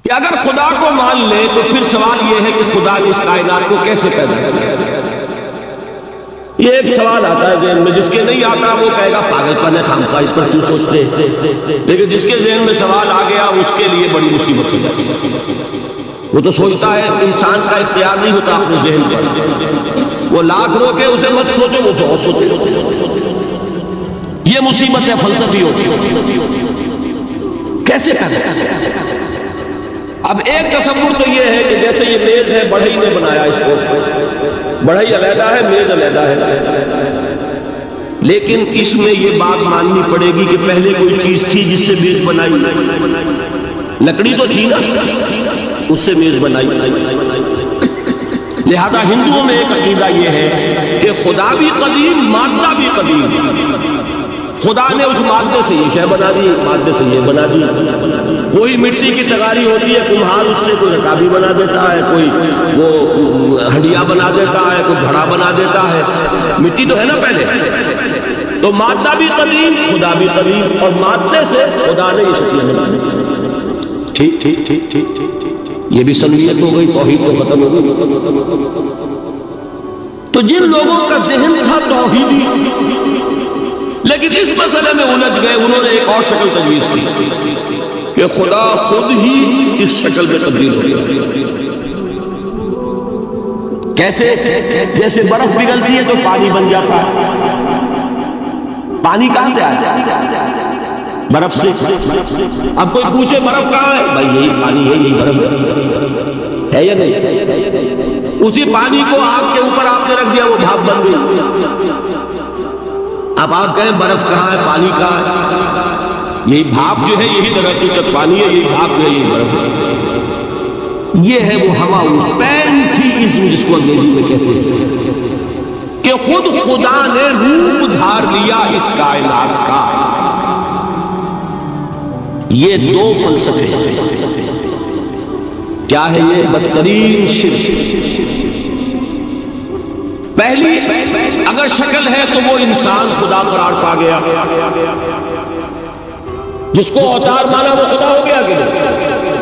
کہ اگر خدا کو مان لے تو پھر سوال یہ ہے کہ خدا نے اس کائنات کو کیسے پیدا کیا؟ یہ ایک سوال آتا ہے ذہن میں، جس کے نہیں آتا وہ کہے گا پاگل پن ہے، خامخواہ اس پر کیوں سوچتے ہیں، لیکن جس کے ذہن میں سوال آ گیا اس کے لیے بڑی مصیبت ہے۔ وہ تو سوچتا ہے، انسان کا اختیار نہیں ہوتا اپنے ذہن پر، وہ لاکھ روکے اسے مت سوچو، وہ تو اور سوچے۔ یہ مصیبت ہے فلسفی ہوتی، کیسے پیدا؟ اب ایک تصور تو یہ ہے کہ جیسے یہ میز ہے، بڑھئی نے بنایا اس کو، بڑھئی علیحدہ ہے، میز علیحدہ ہے، لیکن اس میں یہ بات ماننی پڑے گی کہ پہلے کوئی چیز تھی جس سے میز بنائی، لکڑی تو تھی نا، اس سے میز بنائی۔ لہذا ہندوؤں میں ایک عقیدہ یہ ہے کہ خدا بھی قدیم، مادہ بھی قدیم، خدا نے اس مادے سے یہ شے بنا دی، مادے سے یہ بنا دی۔ وہی مٹی کی تغاری ہوتی ہے، کمہار اس سے کوئی رکابی بنا دیتا ہے، کوئی وہ ہڈیا بنا دیتا ہے، کوئی گھڑا بنا دیتا ہے، مٹی تو ہے نا پہلے۔ تو مادہ بھی قدیم، خدا بھی قدیم، اور مادے سے خدا نے یہ شکل بنا دی۔ ٹھیک ٹھیک ٹھیک ٹھیک ٹھیک، یہ بھی سنویت ہو گئی، توحید تو ختم ہو گئی۔ تو جن لوگوں کا ذہن تھا توحیدی، لیکن اس مسئلے میں الجھ گئے، انہوں نے ایک اور شکل تجویز کی کہ خدا خود ہی اس شکل میں تبدیل ہو گیا۔ کیسے؟ جیسے برف پگھلتی ہے تو پانی بن جاتا ہے۔ پانی کہاں سے آیا؟ برف سے۔ اب کوئی پوچھے برف کہاں ہے؟ بھائی یہی پانی ہے، یہی برف ہے یا نہیں؟ اسی پانی کو آگ کے اوپر آپ نے رکھ دیا، وہ بھاپ بن گئی۔ اب آپ کہیں برف کہاں ہے، پانی کہاں ہے؟ یہی بھاپ جو ہے یہی در حقیقت پانی ہے، یہی بھاپ جو ہے یہی برف ہے۔ یہ ہے وہ ہماؤس پینتھیزم جس کو انگریزی میں کہتے ہیں، کہ خود خدا نے روپ دھار لیا اس کائنات کا۔ یہ دو فلسفے کیا ہے؟ یہ بدترین شرک۔ پہلی، اگر شکل ہے تو وہ انسان خدا قرار پا گیا، جس کو اوتار مانا وہ خدا ہو گیا کہ نہیں؟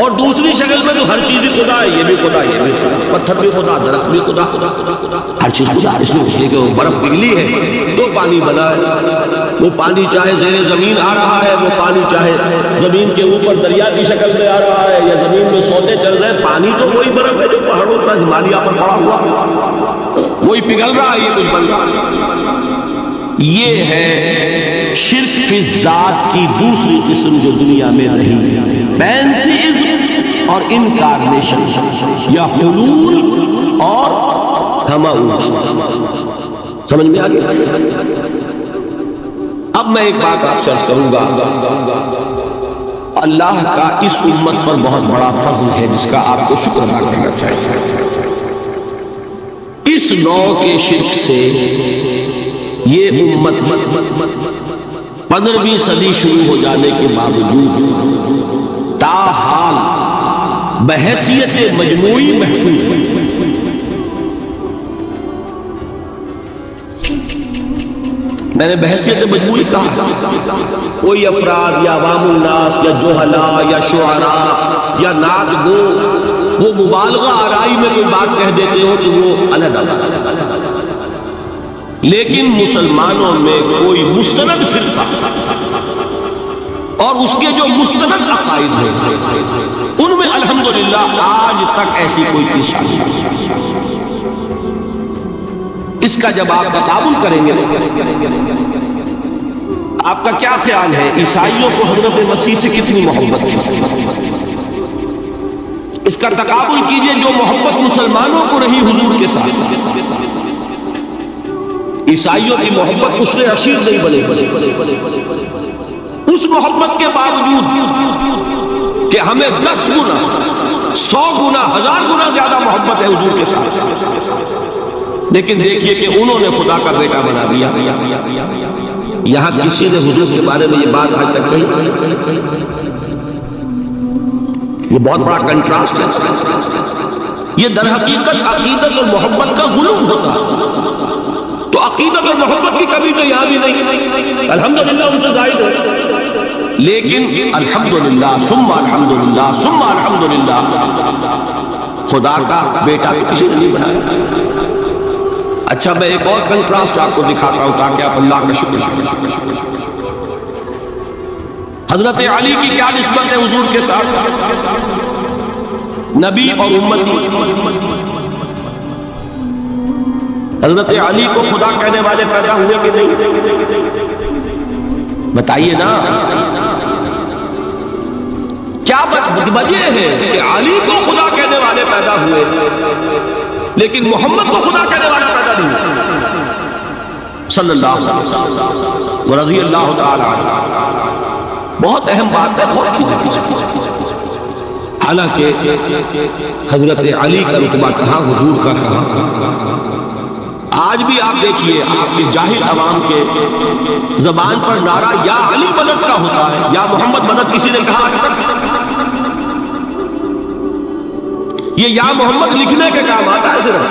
اور دوسری شکل میں تو ہر چیز بھی خدا ہے، یہ بھی خدا، یہ بھی خدا، پتھر بھی خدا، درخت بھی خدا، ہر چیز خدا۔ اس لیے کہ وہ برف پگھلی ہے تو پانی بنا ہے، وہ پانی چاہے زیر زمین آ رہا ہے، وہ پانی چاہے زمین کے اوپر دریا کی شکل میں آ رہا ہے، یا زمین میں سوتے چل رہے ہیں، پانی تو وہی برف ہے جو پہاڑوں پر ہمالیہ پر پڑا ہوا، وہی پگھل رہا ہے، یہ کچھ بن رہا۔ یہ ہے شرک فی الذات کی دوسری قسم جو دنیا میں رہی ہے، پینتھیزم اور انکارنیشن، یا حلول اور ہماؤس۔ سمجھ میں آ گیا؟ اب میں ایک بات آپ سے عرض کروں گا، اللہ کا اس امت پر بہت بڑا فضل ہے جس کا آپ کو شکر ادا کرنا چاہیے۔ اس نوع کے شرک سے یہ امت 15ویں صدی شروع ہو جانے کے باوجود تاحال بحیثیت مجموعی محفوظ ہے۔ میں نے بحیثیت مجموعی کہا، کوئی افراد یا عوام الناس یا جوہلاء یا شعراء یا نعت گو وہ مبالغہ آرائی میں کوئی بات کہہ دیتے ہو تو وہ علیحدہ بات ہے، لیکن مسلمانوں میں کوئی مستند فرقہ اور اس کے جو مستند عقائد ہیں ان میں الحمدللہ آج تک ایسی کوئی تشابہ نہیں۔ اس کا جب آپ تقابل کریں گے، آپ کا کیا خیال ہے عیسائیوں کو حضرت مسیح سے کتنی محبت تھی؟ اس کا تقابل کیجئے جو محبت مسلمانوں کو رہی حضور کے ساتھ۔ عیسائیوں کی محبت عشر عشیر نہیں بنے، اس محبت کے باوجود کہ ہمیں 10 گنا 100 گنا 1000 گنا زیادہ محبت ہے حضور کے ساتھ، لیکن دیکھیے کہ انہوں نے خدا کا بیٹا بنا دیا۔ یہاں کسی نے حضور کے بارے میں یہ بات آج تک کہی؟ یہ بہت بڑا کنٹراسٹ ہے۔ یہ در حقیقت عقیدت اور محبت کا غلو ہوتا، تو عقیدت اور محبت کی کمی تو یہاں بھی نہیں، الحمدللہ ان سے زائد ہے۔ لیکن الحمدللہ ثم الحمدللہ ثم الحمدللہ خدا کا بیٹا کسی نے نہیں بنایا۔ اچھا میں ایک اور کنٹراسٹ آپ کو دکھاتا ہوں تاکہ آپ اللہ کا شکر حضرت علی کی کیا نسبت ہے حضور کے ساتھ؟ نبی اور امتی۔ حضرت علی کو خدا کہنے والے پیدا ہوئے کہ نہیں؟ بتائیے نا، کیا وجہ ہے کہ علی کو خدا کہنے والے پیدا ہوئے لیکن محمد کو خدا کہنے والے پیدا نہیں ہوئے؟ صلی اللہ علیہ وسلم ورضی اللہ تعالی عنہ۔ بہت اہم بات ہے، غور کیجیے۔ حالانکہ حضرت علی کا رتبہ کہاں، حضور کا کہاں۔ آج بھی آپ دیکھیے آپ کے جاہل عوام کے زبان پر نعرہ یا علی مدد کا ہوتا ہے، یا محمد مدد کسی نے کہا؟ یہ یا محمد لکھنے کے کام آتا ہے صرف،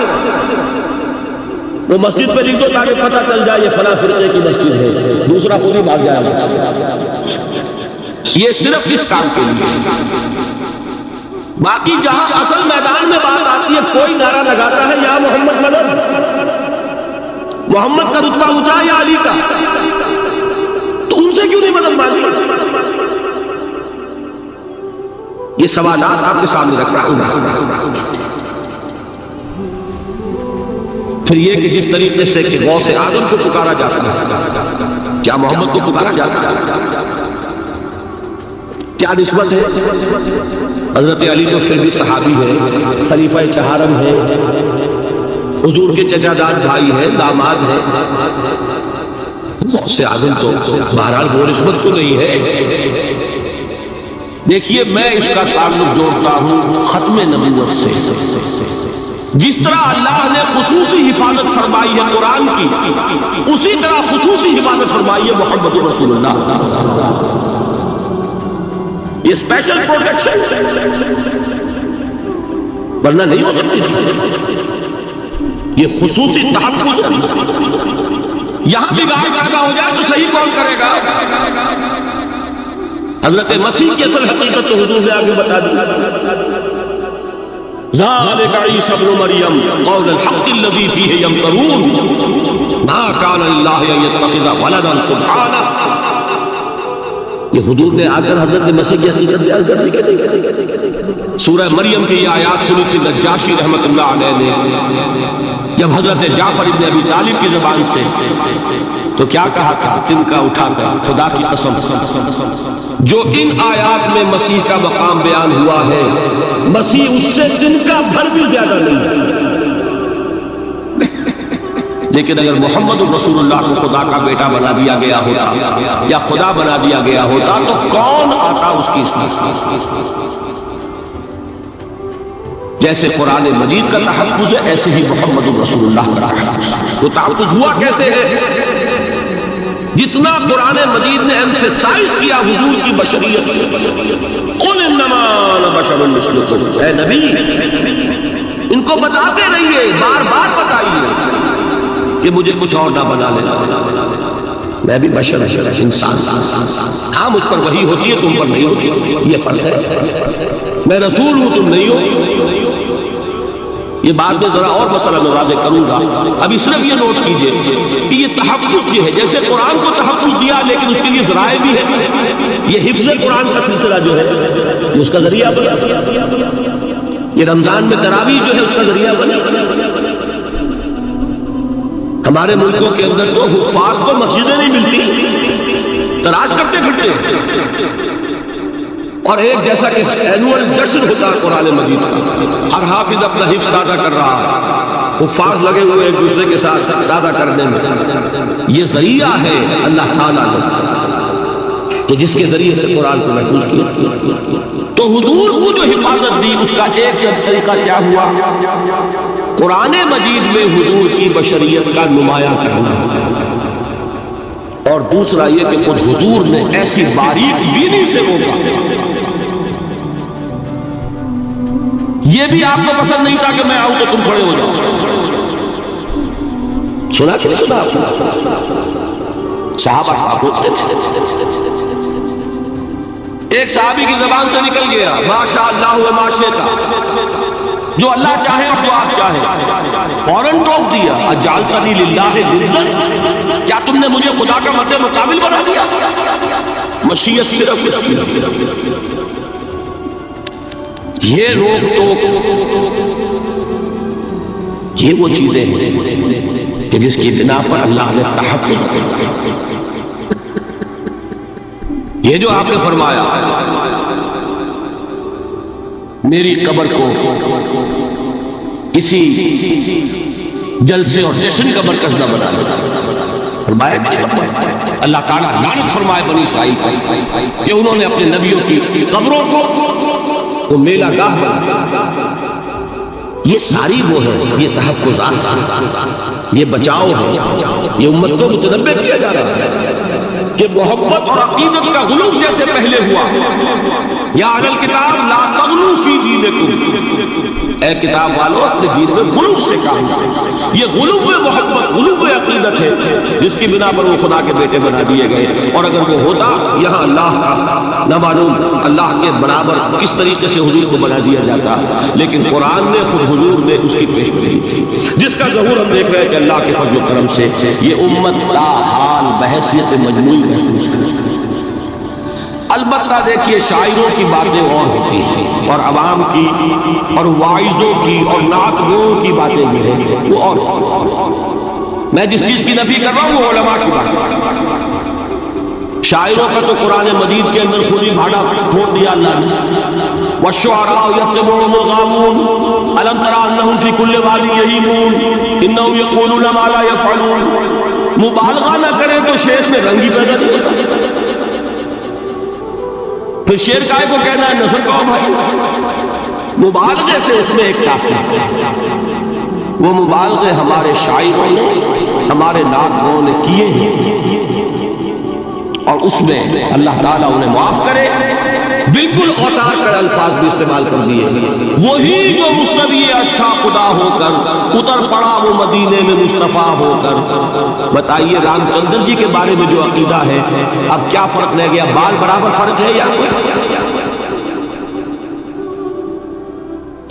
وہ مسجد پہ لکھ دو تاکہ پتہ چل جائے یہ فلاں فرقے کی مسجد ہے، دوسرا خود ہی بھاگ جائے گا۔ یہ صرف اس کام کے لیے، باقی جہاں اصل میدان میں بات آتی ہے کوئی نعرہ لگاتا ہے یا محمد مدد، محمد کا رتبہ اونچا یا علی کا، تو ان سے کیوں نہیں مدد مانگی؟ یہ سوالات آپ کے سامنے رکھ رہا ہوں۔ پھر یہ کہ جس طریقے سے کہ غوث اعظم کو پکارا جاتا ہے، کیا محمد کو پکارا جاتا ہے؟ کیا نسبت ہے؟ حضرت علی تو پھر بھی صحابی ہے، خلیفہ چہارم ہے، حضور کے چچا داد بھائی ہے، داماد ہے۔ غوث اعظم تو بہرحال وہ نسبت تو نہیں ہے۔ دیکھیے میں اس کا تعلق جوڑتا ہوں ختم نبوت سے۔ جس طرح اللہ نے خصوصی حفاظت فرمائی ہے قرآن کی، اسی طرح خصوصی حفاظت فرمائی ہے محمد رسول اللہ۔ یہ اسپیشل پروٹیکشن ورنہ نہیں ہو سکتی تھی، یہ خصوصی تحفظ۔ یہاں بھی گاہ پیدا ہو جائے تو صحیح کون کرے گا؟ حضرت مسیح کی اصل حقیقت تو حضور نے آگے بتا دی۔ ذالک عیسی ابن مریم قول الحق الذی فیہ یمترون ما کان للہ ان یتخذ ولدا سبحانہ۔ یہ حضور نے آ کر حضرت مسیح کی حقیقت بیان کر دی۔ سورہ مریم کی یہ آیات سنی تھی نجاشی رحمت اللہ علیہ نے جب حضرت جعفر ابن ابی طالب کی زبان سے، تو کیا کہا تھا تن کا اٹھا کر خدا کی قسم، جو ان آیات میں مسیح کا مقام بیان ہوا ہے، مسیح اس سے تن کا بھر بھی زیادہ نہیں ہے۔ لیکن اگر محمد رسول اللہ کو خدا کا بیٹا بنا دیا گیا ہوتا یا خدا بنا دیا گیا ہوتا تو کون آتا اس کی اصلاح؟ جیسے قرآن مجید کا تحفظ ہے ایسے ہی محمد رسول اللہ کا تحفظ۔ وہ تحفظ ہوا کیسے ہے؟ جتنا قرآن مجید نے ایمفیسائز کیا حضور کی بشریت، قل انما انا بشر مثلکم، اے نبی ان کو بتاتے رہیے، بار بار بتائیے کہ مجھے کچھ اور نہ بنا لینا، میں بھی بشر انسان، ہاں مجھ پر وحی ہوتی ہے تم پر نہیں ہوتی، یہ فرق ہے۔ میں رسول ہوں تم نہیں ہو۔ یہ بات میں ذرا اور مسئلہ میں واضح کروں گا، ابھی صرف یہ نوٹ کیجئے کہ یہ تحفظ جو ہے، جیسے قرآن کو تحفظ دیا لیکن اس کے لیے ذرائع بھی ہے، یہ حفظ قرآن کا سلسلہ جو ہے یہ اس کا ذریعہ بنا، یہ رمضان میں تراویح جو ہے اس کا ذریعہ بنا۔ ہمارے ملکوں کے اندر تو حفاظ کو مسجدیں نہیں ملتی، تلاش کرتے پھرتے ہیں، اور ایک جیسا کہ اینول جشن ہوتا ہے قرآن مجید کا، ہر حافظ اپنا حفظ تازہ کر رہا ہے، حفاظ لگے ہوئے ایک دوسرے کے ساتھ تازہ کرنے میں۔ یہ ذریعہ ہے اللہ تعالیٰ نے کہ جس کے ذریعے سے قرآن کو محفوظ کیا۔ تو حضور کو جو حفاظت دی اس کا ایک طریقہ کیا ہوا؟ قرآن مجید میں حضور کی بشریت کا نمایاں کرنا، اور دوسرا یہ کہ خود حضور نے ایسی باریک بینی سے روکا۔ یہ بھی آپ کو پسند نہیں تھا کہ میں آؤں تو تم کھڑے ہو جاؤ، سنا صحابہ صاحب ہوتے تھے ایک صحابی کی زبان سے نکل گیا ماشاء اللہ و ما شئت، جو اللہ چاہے اور جو آپ چاہیں، فوراً ٹوک دیا اجعلتنی للہ ندا، کیا تم نے مجھے خدا کا مد مقابل بنا دیا؟ مشیت صرف اس کی، یہ روک ٹوک، یہ وہ چیزیں ہیں کہ جس کی بنا پر اللہ نے تحفظ کیا۔ یہ جو آپ نے فرمایا میری قبر کو کسی جلسے اور جشن کا مرکز نہ بنا دے، فرمایا اللہ تعالیٰ لعنت فرمائے بنی اسرائیل کہ انہوں نے اپنے نبیوں کی قبروں کو وہ میلہ گاہ بنا۔ یہ ساری وہ ہے، یہ تحفظات، یہ بچاؤ ہے، یہ امت کو متنبہ کیا جا رہا ہے کہ محبت اور عقیدت کا غلو جیسے پہلے ہوا، یا اہل الکتاب لا تغلو فی دینکم، اے کتاب والو اپنے دین میں غلو سے کام کرو۔ یہ غلو محبت، غلو عقیدت ہے جس کی بنا پر وہ خدا کے بیٹے بنا دیے گئے، اور اگر وہ ہوتا یہاں اللہ نہ معلوم اللہ کے برابر کس طریقے سے حضور کو بنا دیا جاتا، لیکن قرآن نے خود حضور نے اس کی پیشگوئی کی، جس کا ظہور ہم دیکھ رہے ہیں کہ اللہ کے فضل و کرم سے یہ امت تاحال بحیثیت مجموعی محسوس ہے۔ البتہ دیکھیے شاعروں کی باتیں اور ہوتی ہیں، اور عوام کی اور واعظوں کی اور نعت گوؤں کی باتیں بھی ہیں، وہ اور میں جس چیز کی نفی کر رہا ہوں وہ علماء کی بات ہے۔ شاعروں کا تو قرآن مجید کے اندر خود ہی بھاڑا پھوڑ دیا اللہ نے، والشعراء یتبعهم الغاوون الم تر انهم فی کل واد یہیمون انهم یقولون ما لا یفعلون۔ مبالغہ نہ کریں تو شعر میں رنگ ہی پیدا نہیں ہوتا، پھر شعر کائے کو کہنا ہے نثر کہو بھائی، مبالغے سے اس میں ایک تاثیر ہے۔ وہ مبالغے ہمارے شاعروں نے ہمارے نعت گوؤں نے کیے ہیں، اور اس میں اللہ تعالیٰ انہیں معاف کرے بالکل اوتار کر الفاظ بھی استعمال کر دیے۔ وہی جو مستوی اشتھا خدا ہو کر اتر پڑا وہ مدینے میں مصطفیٰ ہو کر۔ بتائیے رام چندر جی کے بارے میں جو عقیدہ ہے، اب کیا فرق رہ گیا؟ بال برابر فرق ہے یا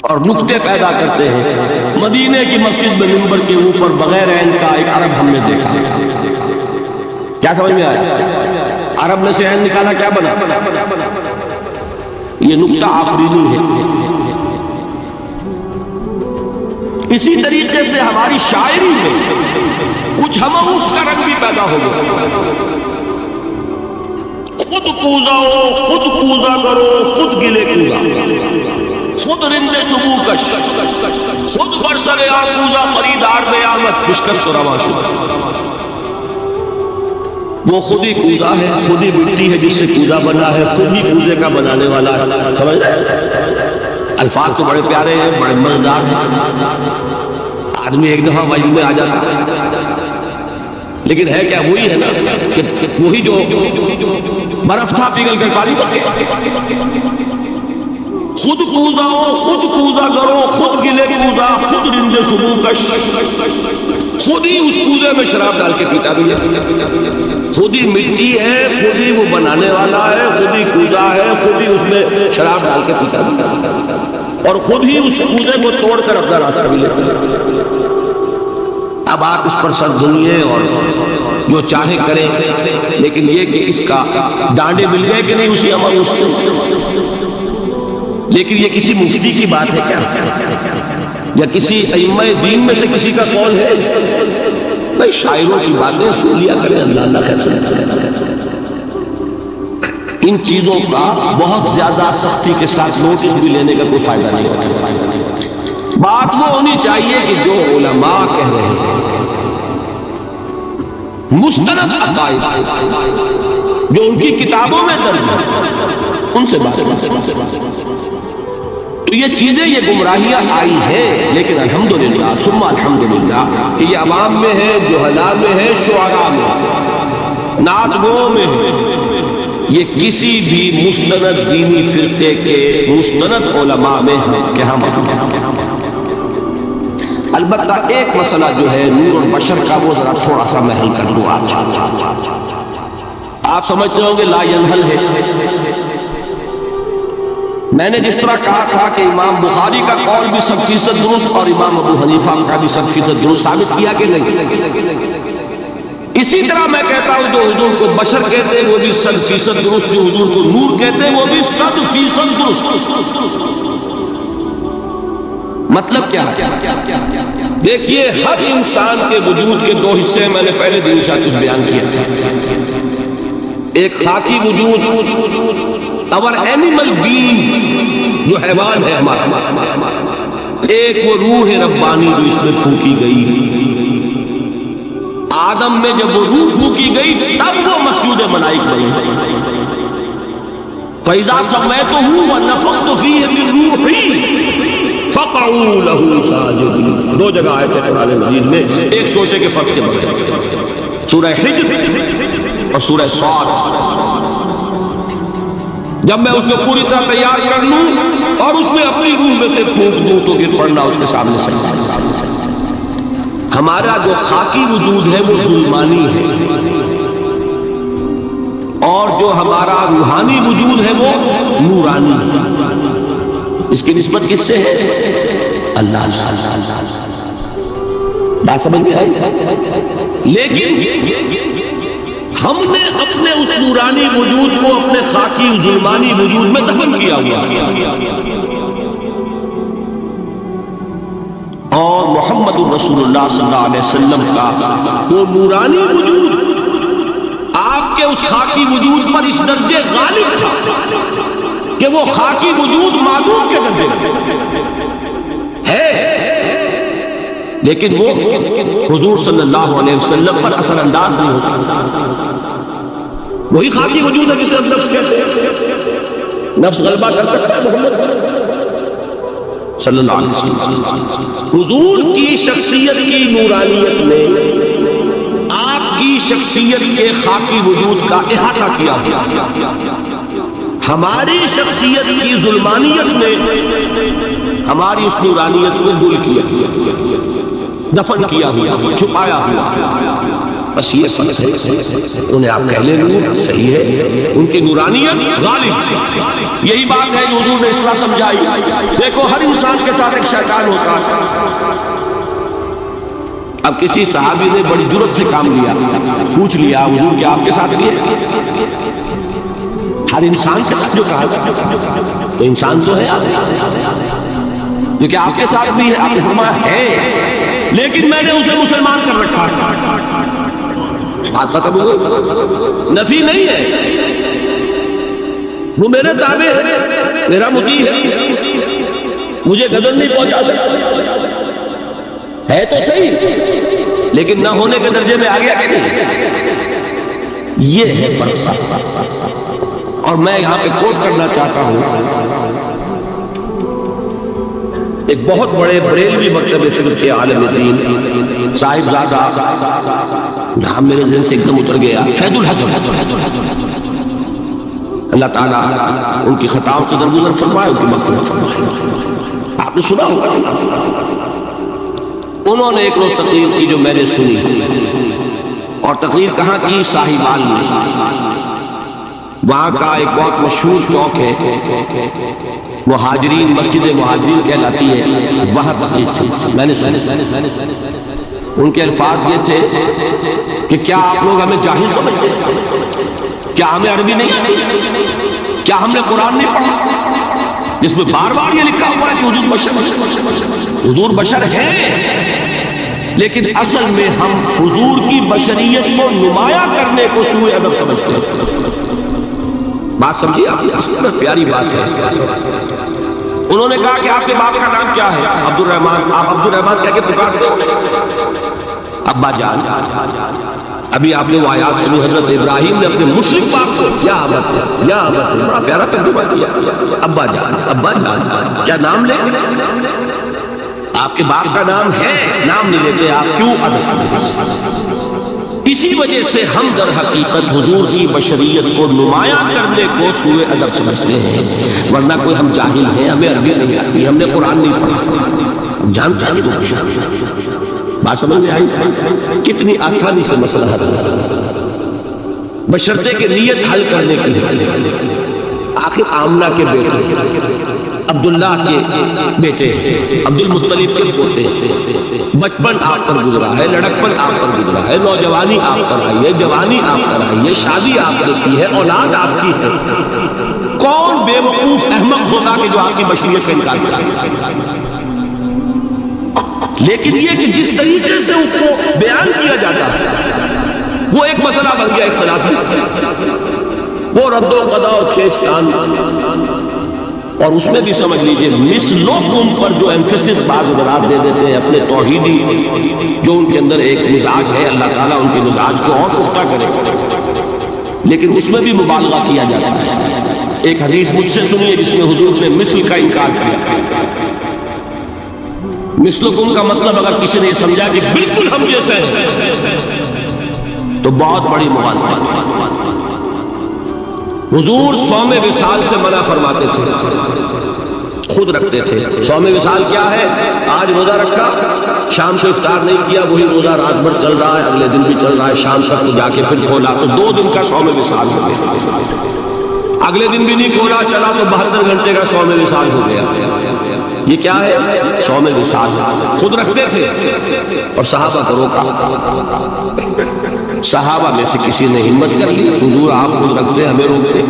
اور نقطے پیدا کرتے ہیں۔ مدینے کی مسجد میں منبر کے اوپر بغیر عین کا ایک عرب ہم نے دیکھا، کیا سمجھ میں آیا؟ عرب میں سے عین نکالا کیا بنا؟ یہ نقطہ آفرینی ہے۔ اسی طریقے سے ہماری شاعری میں کچھ ہمہوس کا رنگ بھی پیدا ہو گیا۔ خود کوزا ہو، خود کوزا کرو، خود گلے کوزا، خود رندے سبو کش، خود برسر آفوزا خریدار قیامت مشکل تو روا شد۔ وہ خود ہی کوزا ہے، خود ہی مٹی ہے جس سے کوزا بنا ہے، خود ہی کوزے کا بنانے والا ہے۔ سمجھ رہے ہیں؟ الفاظ تو بڑے پیارے ہیں، بڑے مزیدار ہیں، آدمی ایک دفعہ وجد میں آ جاتا ہے، لیکن ہے کیا؟ وہی ہے نا کہ وہی جو برف تھا پگھل کر پانی بن گیا۔ خود کوزا ہو، خود کوزا کرو، خود گلے کوزا، خود رندے سبو کش، خود ہی اس کوزے میں شراب ڈال کے پیتا بھی ہے، خود ہی مٹی ہے، خود ہی وہ بنانے والا ہے، خود ہی کوزا ہے، خود ہی اس میں شراب ڈال کے پیتا بھی ہے، اور خود ہی اس کوزے کو توڑ کر اپنا راستہ بھی لیتا ہے۔ اب آپ اس پر سر دھنیے اور جو چاہے کریں، لیکن یہ کہ اس کا ڈانڈے مل گئے کہ نہیں اسی عمل اس سے۔ لیکن یہ کسی مفتی کی بات ہے کیا؟ یا کسی ائمہ دین میں سے کسی کا قول ہے؟ بھائی شاعروں کی باتیں سن لیا کریں، اللہ اللہ خیر سن۔ ان چیزوں کا بہت زیادہ سختی کے ساتھ نوٹس بھی لینے کا کوئی فائدہ نہیں ہوتا۔ بات وہ ہونی چاہیے کہ جو علماء کہہ رہے ہیں مستند عقائد جو ان کی کتابوں میں درج ہے، ان سے بات۔ تو یہ چیزیں، یہ گمراہیاں آئی ہیں، لیکن الحمدللہ ثم الحمدللہ کہ یہ عوام میں ہے، جہلاء میں ہے، شعراء میں ہے، نعت گوؤں میں ہے۔ یہ کسی بھی مستند دینی فرقے کے مستند علماء میں ہے کہ ہم البتہ ایک مسئلہ جو ہے نور البشر کا، وہ ذرا تھوڑا سا میں حل کر دوں آج۔ آپ سمجھتے ہوں گے لا ینحل ہے، میں نے جس طرح کہا تھا کہ امام بخاری کا قول بھی 100% درست اور امام ابو حنیفہ کا بھی 100% درست ثابت کیا کہ نہیں؟ اسی طرح میں کہتا ہوں جو حضور کو بشر کہتے ہیں وہ بھی 100% درست، جو حضور کو نور کہتے ہیں وہ بھی 100% درست۔ مطلب کیا ہے؟ دیکھیے ہر انسان کے وجود کے دو حصے میں نے پہلے دن کچھ بیان کیا تھا۔ ایک خاکی وجود اور اینیمل بینگ جو حیوان ہے ہمارا، ایک وہ روح ربانی جو اس میں پھونکی گئی۔ آدم میں جب وہ روح پھونکی گئی تب وہ مسجود ملائک بنی۔ فَإِذَا سَمَّيْتُهُ وَنَفَخْتُ فِيهِ مِن رُّوحِي فَقَعُوا لَهُ سَاجِدِينَ۔ دو جگہ آئے تھے قرآن مجید میں، ایک شوشے کے فرق کے بغیر، سورہ حجر اور سورہ صاد۔ جب میں اس کو پوری طرح تیار کر لوں اور اس میں اپنی روح میں سے پھونک دوں تو گر پڑنا اس کے سامنے سجدہ۔ ہمارا جو خاکی وجود ہے وہ ظلمانی ہے، اور جو ہمارا روحانی وجود ہے وہ نورانی ہے۔ اس کی نسبت کس سے ہے؟ اللہ۔ بات سمجھ میں آئی؟ لیکن ہم نے اپنے اس نورانی وجود کو اپنے خاکی ظلمانی وجود میں دفن کیا ہوا، اور محمد رسول اللہ صلی اللہ علیہ وسلم کا وہ نورانی وجود آپ کے اس خاکی وجود پر اس درجے غالب تھا کہ وہ خاکی وجود معدوم کے درجے ہے، لیکن وہ حضور صلی اللہ علیہ وسلم پر اثر انداز نہیں ہو سکتا۔ وہی خاکی وجود ہے جسے ہم نفس کہتے ہیں۔ نفس غلبہ کر سکتا ہے محمد صلی اللہ علیہ وسلم۔ حضور کی شخصیت کی نورانیت نے آپ کی شخصیت کے خاکی وجود کا احاطہ کیا ہوا، ہماری شخصیت کی ظلمانیت نے ہماری اس نورانیت کو گل کیا، دفن کیا ہوا، چھپایا ہوا۔ بس یہ فرق ہے، انہیں آپ کہہ لیں نور صحیح ہے، ان کی نورانیت غالب۔ یہی بات ہے جو حضور نے اس طرح سمجھائی۔ دیکھو ہر انسان کے ساتھ ایک شیطان ہوتا ہے۔ اب کسی صحابی نے بڑی جرأت سے کام لیا، پوچھ لیا حضور کیا آپ کے ساتھ بھی ہے؟ ہر انسان کے ساتھ جو کہا تو انسان تو ہے جو کہ آپ کے ساتھ بھی ہے، آپ نے فرمایا ہے، لیکن میں نے اسے مسلمان کر رکھا ہے۔ بات ختم ہو گئی، نفی نہیں ہے، وہ میرے تابع ہے، میرا مطیع ہے، مجھے غضب نہیں پہنچا سکتا، ہے تو صحیح لیکن نہ ہونے کے درجے میں آ گیا کہ نہیں؟ یہ ہے فرق۔ اور میں یہاں پہ کوٹ کرنا چاہتا ہوں ایک بہت بڑے بریلوی مکتب فقہ کے عالم دین صاحب زادہ، نام میرے ذہن سے ایک دم اتر گیا، فیض الحق، اللہ تعالیٰ ان کی خطاؤں سے درگزر فرمائے، ان کی مغفرت فرمائے۔ آپ نے سنا ہوگا انہوں نے ایک روز تقریر کی جو میں نے سنی، اور تقریر کہاں کی؟ صاحبان میں۔ وہاں کا ایک بہت مشہور چوک ہے، مہاجرین، مسجد مہاجرین کہلاتی ہے، وہاں تقریر تھی، میں نے سنی۔ ان کے الفاظ یہ تھے کہ کیا آپ لوگ ہمیں جاہل سمجھتے ہیں؟ کیا ہمیں عربی نہیں آتی؟ کیا ہم نے قرآن نہیں پڑھا جس میں بار بار یہ لکھا ہوا ہے کہ حضور بشر، حضور بشر ہے، لیکن اصل میں ہم حضور کی بشریت کو نمایاں کرنے کو سوء ادب سمجھتے ہیں۔ بات سمجھیے آپ، اس طرح پیاری بات ہے۔ انہوں نے کہا کہ آپ کے باپ کا نام کیا ہے؟ عبد الرحمن۔ آپ عبد الرحمن کہہ کے پکارتے ہو؟ ابا جان۔ ابھی آپ نے وہ آیات سنی، حضرت ابراہیم نے اپنے مشرک باپ کو یا ابت ہے، یا ابت ہے، بڑا پیارا ترجمہ کیا، ابا جان، ابا جان، کیا نام لے؟ آپ کے باپ کا نام ہے، نام نہیں لیتے آپ، کیوں ادب؟ اسی وجہ سے ہم در حقیقت حضور کی بشریت کو نمایاں کرنے کو سوء ادب سمجھتے ہیں، ورنہ کوئی ہم جاہل ہیں، ہمیں عربی نہیں آتی، ہم نے قرآن نہیں پڑھا، جانتے ہیں وہ بشر۔ بات سمجھ میں آئی؟ کتنی آسانی سے مسئلہ حل بشرطے کہ نیت حل کرنے کی ہے۔ آخر آمنہ کے بیٹے عبداللہ کے بیٹے، عبد المطلب کے پوتے، بچپن آپ پر گزرا ہے، لڑکپن آپ پر گزرا ہے، نوجوانی آپ پر آئی ہے، جوانی آپ پر آئی ہے، شادی آپ نے کی ہے، اولاد آپ کی ہے۔ کون بے وقوف احمق ہوگا کہ جو آپ کی بشریت کا انکار کرے؟ لیکن یہ کہ جس طریقے سے اس کو بیان کیا جاتا ہے وہ ایک مسئلہ بن گیا اختلافی، وہ رد و قضا اور کھینچ تان، اور اس میں بھی سمجھ لیجئے مثلکم پر جو ایمفیسس بعض حضرات دے دیتے ہیں اپنے توحیدی جو ان کے اندر ایک مزاج ہے، اللہ تعالیٰ ان کے مزاج کو اور پختہ کرے، لیکن اس میں بھی مبالغہ کیا جاتا ہے۔ ایک حدیث مجھ سے سنیے جس میں حضور نے مثل کا انکار کیا۔ مثلکم کا مطلب اگر کسی نے سمجھا کہ بالکل ہم جیسے ہیں تو بہت بڑی مغالطہ۔ حضور صوم وصال سے منع فرماتے تھے، خود رکھتے تھے۔ صوم وصال کیا ہے؟ آج روزہ رکھا، شام کو افطار نہیں کیا، وہی روزہ رات بھر چل رہا ہے، اگلے دن بھی چل رہا ہے، شام تک تو جا کے پھر کھولا تو 2 دن کا صوم وصال سے، اگلے دن بھی نہیں کھولا، چلا تو 72 گھنٹے کا صوم وصال ہو گیا۔ یہ کیا ہے؟ صوم وصال خود رکھتے تھے اور صحابہ کو روکا۔ صحابہ میں سے کسی نے ہمت کر لی، حضور آپ خود رکھتے ہمیں روکتے،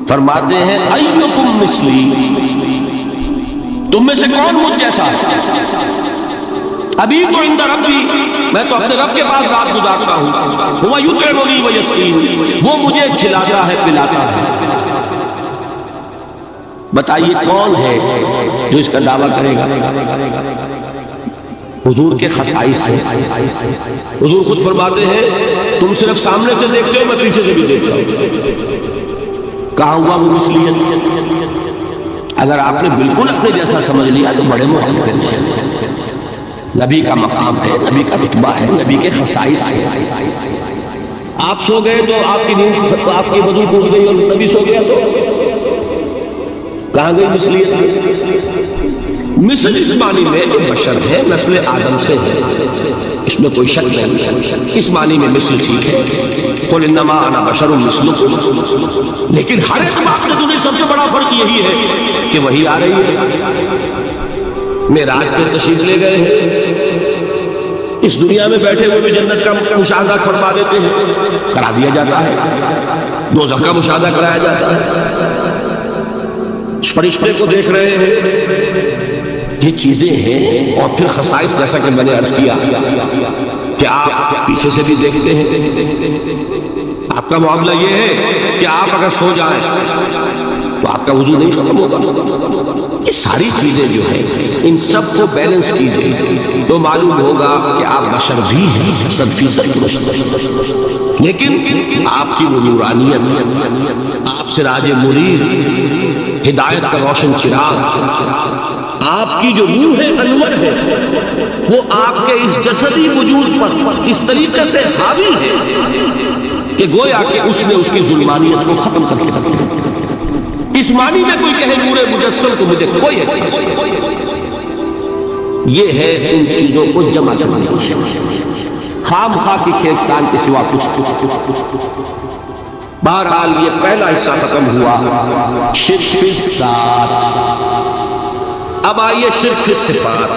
فرماتے ہیں ایکم مثلی، تم میں سے کون مجھ جیسا ہے؟ ابھی تو عند ربی، میں تو اپنے رب کے پاس رات گزارتا ہوں، وہ یطعمنی ویسقین، وہ مجھے کھلاتا ہے پلاتا ہے۔ بتائیے کون ہے جو اس کا دعویٰ کرے گا؟ حضور کے خصائص ہیں۔ حضور خود فرماتے ہیں تم صرف سامنے سے دیکھتے ہو، میں پیچھے سے بھی دیکھتا ہوں۔ کہاں ہوا وہ مثلیت؟ اگر آپ نے بالکل اپنے جیسا سمجھ لیا تو بڑے محترم ہیں۔ نبی کا مقام ہے، نبی کا رتبہ ہے، نبی کے خصائص ہیں۔ آپ سو گئے تو آپ کی نیند، آپ کی وضو ٹوٹ گئی اور نبی سو گیا تو کہاں گئی مثلیت؟ مثل اس معنی میں جو بشر ہے، نسل آدم سے ہے، اس میں کوئی شک نہیں، اس معنی میں مثل ٹھیک ہے، قل انما انا بشر مثلکم، لیکن ہر اعتبار سے تمہیں سب سے بڑا فرق یہی ہے کہ وہی آ رہی ہے۔ معراج پہ تشریف لے گئے ہیں، اس دنیا میں بیٹھے ہوئے بھی جنت کا مشاہدہ فرما دیتے ہیں، کرا دیا جاتا ہے، دوزخ کا مشاہدہ کرایا جاتا ہے، فرشتے کو دیکھ رہے ہیں، یہ چیزیں ہیں۔ اور پھر خصائص جیسا کہ میں نے عرض کیا کہ آپ پیچھے سے بھی دیکھتے ہیں۔ آپ کا معاملہ یہ ہے کہ آپ اگر سو جائیں تو آپ کا وضو نہیں ختم ہوگا۔ یہ ساری چیزیں جو ہیں ان سب کو بیلنس کیجئے تو معلوم ہوگا کہ آپ بشر بھی ہیں 100%، لیکن آپ کی وہ نورانیت، آپ سراج منیر، ہدایت کا روشن چراغ، آپ کی جو روح انور ہے وہ آپ کے اس جسدی وجود پر اس طریقے سے حاوی ہے کہ گویا کہ اس نے اس کی ظلمانیت کو ختم کر کے رکھ دیا۔ اس معنی میں کوئی کہے نور مجسم کو مجھے کوئی یہ ہے ان چیزوں کو جمع کرنے کی شمشیر، خام خواہ کی کھینچتان کے سوا کچھ۔ بہرحال یہ پہلا حصہ ختم ہوا، شرک فی الذات۔ اب آئیے شرک فی الصفات۔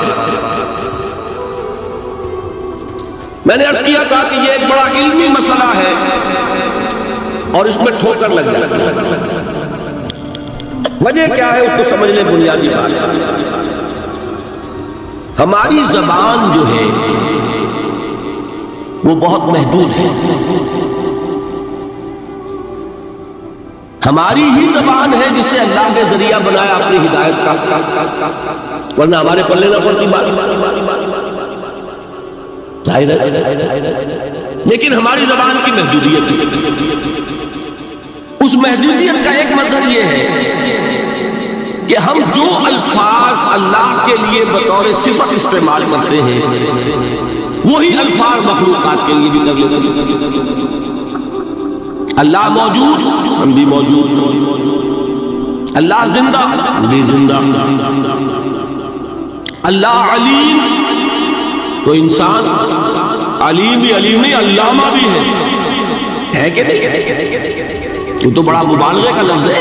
میں نے عرض کیا تھا کہ یہ ایک بڑا علمی مسئلہ ہے اور اس میں ٹھوکر لگ جاتی ہے۔ وجہ کیا ہے اس کو سمجھ لیں۔ بنیادی بات ہماری زبان جو ہے وہ بہت محدود ہے، ہماری ہی زبان ہے جسے اللہ نے ذریعہ بنایا اپنی ہدایت کا، ورنہ ہمارے پلے نہ پڑتی بات۔ لیکن ہماری زبان کی محدودیت ہے، اس محدودیت کا ایک مظہر یہ ہے کہ ہم جو الفاظ اللہ کے لیے بطور صفت استعمال کرتے ہیں وہی الفاظ مخلوقات کے لیے بھی کر لیتے ہیں۔ اللہ موجود، ہم بھی موجود، اللہ زندہ، ہم بھی زندہ، اللہ علیم، تو انسان علیم بھی علیم نہیں، علامہ بھی ہے کہ نہیں؟ یہ تو بڑا مبالغے کا لفظ ہے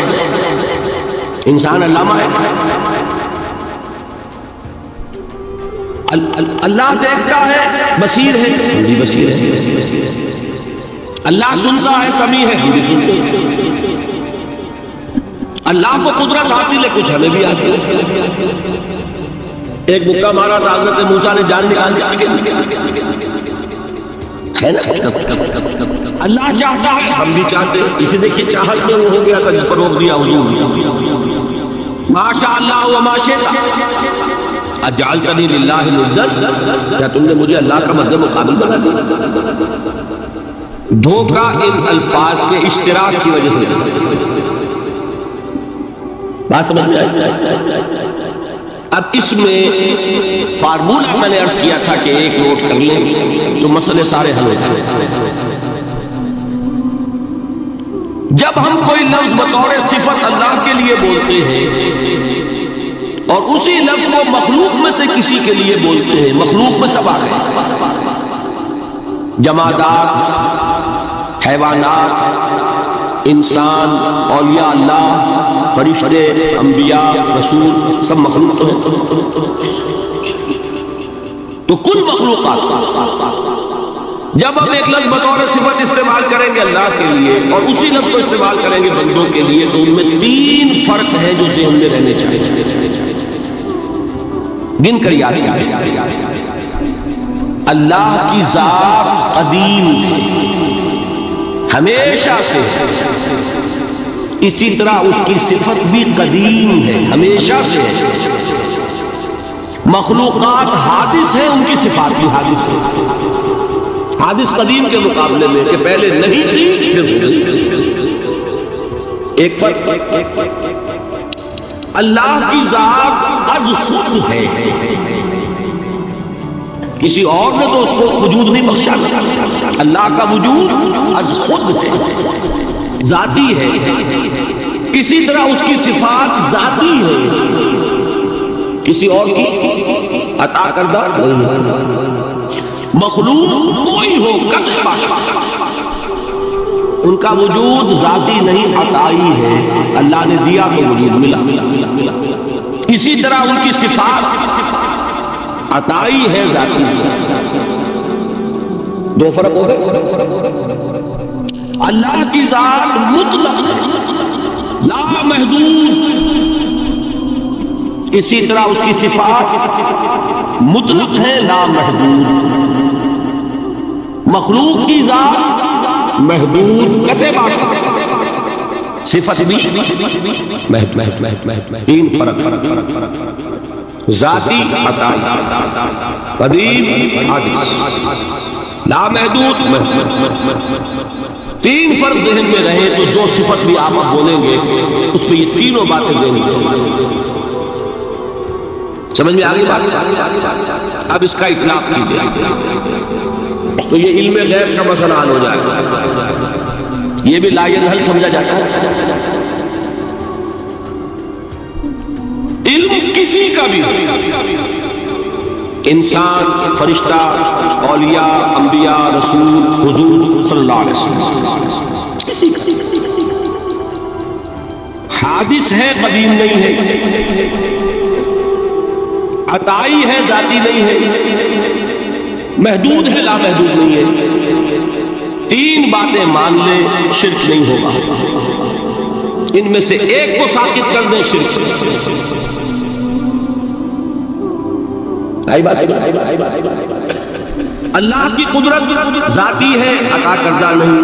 انسان علامہ ہے. اللہ دیکھتا ہے بصیر ہے, جی بصیر ہے. اللہ سنتا ہے سمیع ہے, جی سنتے ہیں. اللہ کو قدرت حاصل ہے, کچھ ہمیں بھی حاصل ہے. ایک مکہ مارا تھا حضرت موسیٰ نے جان نکال دی ہے نا. اللہ چاہتا ہے, ہم بھی چاہتے ہیں. اسے دیکھیے چاہت میں وہ ہو گیا تھا جس پر روک دیا حضور. ماشاء اللہ و ما شئت اجعلتنی للہ ندا, کیا تم نے مجھے اللہ کا مد مقابل بنا دیا. دھوکہ ان الفاظ کے اشتراک کی وجہ سے. بات سمجھ میں آئی؟ اب اس میں فارمولہ میں نے عرض کیا تھا کہ ایک نوٹ کر لیں تو مسئلے سارے حل ہو جائیں. جب ہم کوئی لفظ بطور صفت اللہ کے لیے بولتے ہیں اور اسی لفظ کو مخلوق میں سے کسی کے لیے بولتے ہیں, مخلوق میں سب آ گئے, جمادات, حیوانات, انسان, اولیاء اللہ, فرشتے, انبیاء, رسول, سب مخلوق ہیں. تو کل مخلوقات جب ہم ایک لفظ بطور صفت استعمال کریں گے اللہ کے لیے اور اسی لفظ کو استعمال کریں گے بندوں کے لیے, تو ان میں 3 فرق ہیں جو ذہن میں رہنے چاہیے. گن کر یاد کیا. اللہ کی ذات قدیم ہمیشہ سے, اسی طرح اس کی صفت بھی قدیم ہے, ہمیشہ سے ہے. مخلوقات حادث ہیں, ان کی صفات بھی حادث ہے. حادث قدیم کے مقابلے میں کہ پہلے نہیں تھی پھر ہو گئی. ایک فرق, اللہ کی ذات از خود ہے, کسی اور نے تو اس کو وجود نہیں بخشا. اللہ کا وجود از خود ہے, ذاتی ہے. اسی طرح اس کی صفات ذاتی ہے, کسی اور کی عطا کردہ نہیں. مخلوق کوئی ہو کس باشا, ان کا وجود ذاتی نہیں عطائی ہے, اللہ نے دیا تو وجود ملا. اسی طرح ان کی صفات عطائی ہے, ذاتی ہے. 2 فرق ہو گئے. اللہ کی ذات مطلق لا محدود, اسی طرح اس کی صفات مطلق ہے لا محدود. مخلوق کی ذات محدود کیسے باشا, صفت بھی 3 فرق. ذاتی عطائی, قدیم حادث, لا محدود. 3 فرق ذہن میں رہے تو جو صفت بھی آپ بولیں گے اس میں یہ تینوں باتیں ذہن میں سمجھ میں آ گئی بات. اب اس کا اطلاق کیجیے تو یہ علم غیب کا مسئلہ حل ہو جائے گا. یہ بھی لا ینحل سمجھا جاتا ہے. علم کسی کا بھی, انسان, فرشتہ, اولیاء, انبیاء, رسول, حضور صلی اللہ علیہ وسلم, کسی حادث ہے, قدیم نہیں ہے, عطائی ہے, ذاتی نہیں ہے, محدود ہے, لا محدود نہیں ہے. 3 باتیں مان لیں, شرک نہیں ہوگا. ان میں سے ایک کو ساقط کر دیں, شرک. اللہ کی قدرت ذاتی ہے, عطا کردہ نہیں.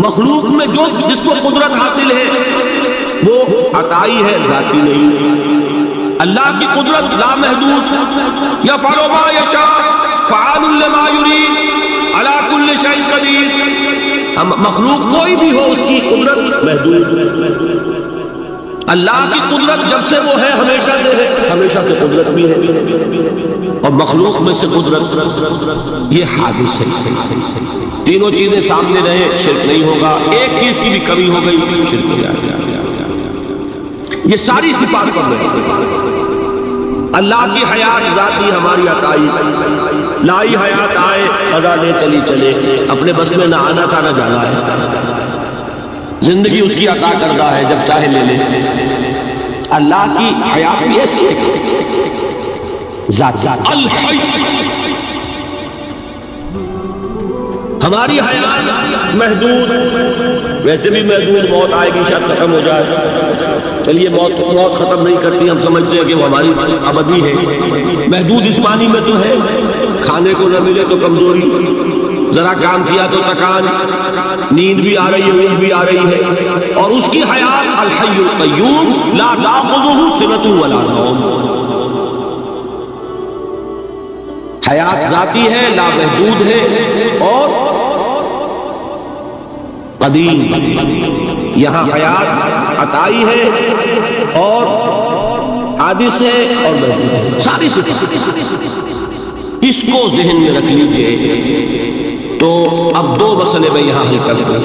مخلوق میں جو جس کو قدرت حاصل ہے وہ عطائی ہے, ذاتی نہیں. اللہ کی قدرت لا محدود, یفعل ما یشاء فعال لما یرید علی کل شیء قدیر. مخلوق کوئی بھی ہو اس کی قدرت محدود. اللہ کی قدرت جب سے وہ ہے ہمیشہ سے ہے, ہمیشہ سے قدرت بھی ہے. اور مخلوق میں سے قدرت یہ حادث ہے. تینوں چیزیں سامنے رہے, شرک نہیں ہوگا. ایک چیز کی بھی کمی ہو گئی, شرک ہو جائے. یہ ساری صفات پر رہے. اللہ کی حیات ذاتی ہماری عطائی, لائی حیات آئے, فضا لے چلی چلے, اپنے بس میں نہ آنا تھا نہ جانا ہے. زندگی اس کی عطا کردہ ہے، جب چاہے لے لے۔ اللہ کی حیات بھی ایسی ہے، ذات الحی۔ ہماری حیات محدود، ویسے بھی محدود، موت آئے گی شاید ختم ہو جائے، چلیے موت ختم نہیں کرتی، ہم سمجھتے ہیں کہ وہ ہماری ابدی ہے۔ محدود اس معنی میں تو ہے کھانے کو نہ ملے تو کمزوری، ذرا کام کیا تو تکان، نیند بھی آ رہی ہے، اونگ بھی آ رہی ہے، اور اس کی حیات الحی القیوم لا تأخذہ سنۃ ولا نوم، حیات ذاتی ہے، لا محدود ہے اور قدیم۔ یہاں حیات عطائی ہے اور حادث ہے اور محدود ہے، ساری صفات۔ اس کو ذہن میں رکھ لیجئے۔ تو اب دو مسئلے میں یہاں حل کرتا ہوں۔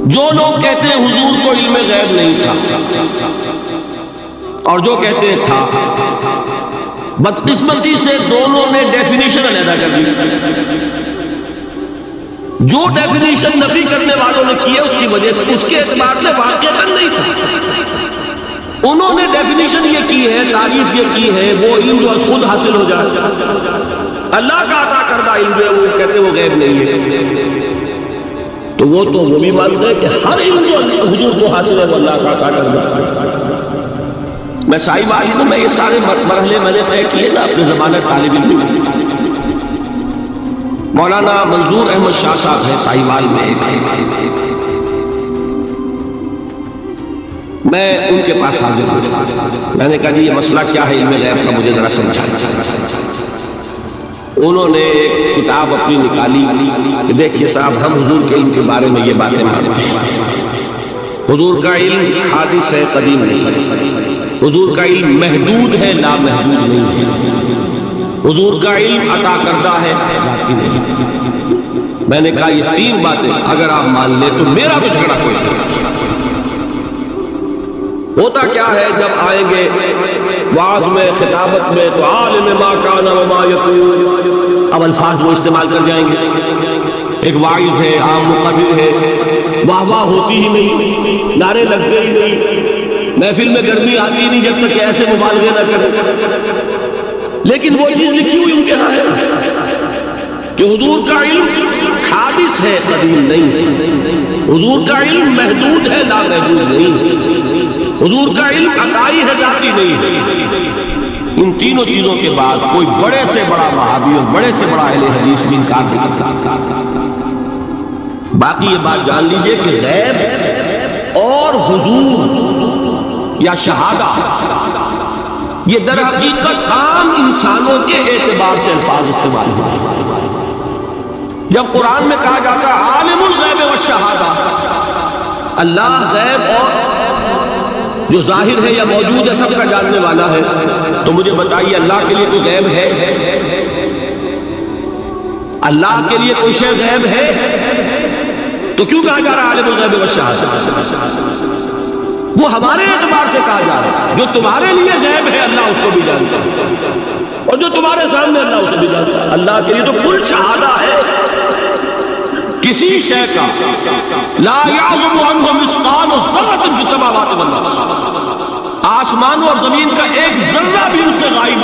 جو لوگ کہتے ہیں حضور کو علم غیب نہیں تھا، اور جو کہتے ہیں تھا، بدقسمتی سے دونوں نے ڈیفینیشن علیحدہ کر دی۔ جو ڈیفینیشن نفی کرنے والوں نے کی ہے اس کی وجہ سے، اس کے اعتبار سے واقعہ نہیں تھا۔ انہوں نے ڈیفینیشن یہ کی ہے، تعریف یہ کی ہے، وہ علم جو خود حاصل ہو جائے، اللہ کا عطا کردہ علم جو ہے وہ کہتے ہیں وہ غیب نہیں ہے۔ تو وہ بھی مانتے ہیں کہ ہر علم جو حضور کو حاصل ہے وہ اللہ کا عطا کردہ ہے۔ میں صاحب آئی ہوں، میں یہ سارے مرحلے میں نے طے کیے نا اپنے زمانہ طالب علم میں۔ مولانا منظور احمد شاہ صاحب ہیں ساہیوال میں ان کے پاس حاضر ہوں۔ میں نے کہا جی یہ مسئلہ کیا ہے علم غیب کا، مجھے ذرا سمجھائیں۔ انہوں نے ایک کتاب اپنی نکالی کہ دیکھیے صاحب، ہم حضور کے علم کے بارے میں یہ باتیں مانتے ہیں۔ حضور کا علم حادث ہے، قدیم نہیں۔ حضور کا علم محدود ہے، لا محدود نہیں ہے۔ حضور کا علم عطا کردہ ہے، ذاتی نہیں۔ میں نے کہا یہ تین باتیں اگر آپ مان لیں تو میرا تو جھگڑا کوئی نہیں۔ ہوتا کیا ہے جب آئیں گے وعظ میں، خطابت میں، تو عالم ما کان وما یقول، اب الفاظ وہ استعمال کر جائیں گے۔ ایک واعظ ہے، عام مقرر ہے، واہ واہ ہوتی ہی نہیں، نعرے لگتے ہی نہیں، محفل میں گرمی آتی ہی نہیں جب تک کہ ایسے مبالغے نہ کریں۔ لیکن وہ چیز لکھی ہوئی ان کے ہاں ہے کہ حضور کا علم حادث ہے، قدیم نہیں۔ حضور کا علم محدود ہے، لا محدود نہیں۔ حضور کا علم عطائی ہے، ذاتی نہیں۔ ان تینوں چیزوں کے بعد کوئی بڑے سے بڑا وہابی اور بڑے سے بڑا اہل حدیث بھی انکار نہیں کرتا۔ باقی یہ بات جان لیجئے کہ غیب اور حضور یا شہادہ یہ در حقیقت عام انسانوں کے اعتبار سے الفاظ استعمال ہوتے ہیں۔ جب قرآن میں کہا جاتا ہے عالم الغیب والشہادہ، اللہ غیب اور جو ظاہر ہے یا موجود ہے سب کا جاننے والا ہے، تو مجھے بتائیے اللہ کے لیے کوئی غیب ہے؟ اللہ کے لیے کوئی شے غیب ہے؟ تو کیوں کہا جا رہا ہے عالم الغیب والشہادہ؟ وہ ہمارے اعتبار سے کہا جا رہا ہے، جو تمہارے لیے غیب ہے اللہ اس کو بھی جانتا ہے، اور جو تمہارے سامنے اللہ اس کو بھی جانتا ہے۔ اللہ کے لیے تو کل شہادہ ہے، کسی شے کا لا یعزب عنہ مثقال ذرۃ فی السماوات والارض، آسمانوں اور زمین کا ایک ذرہ بھی اس سے غائب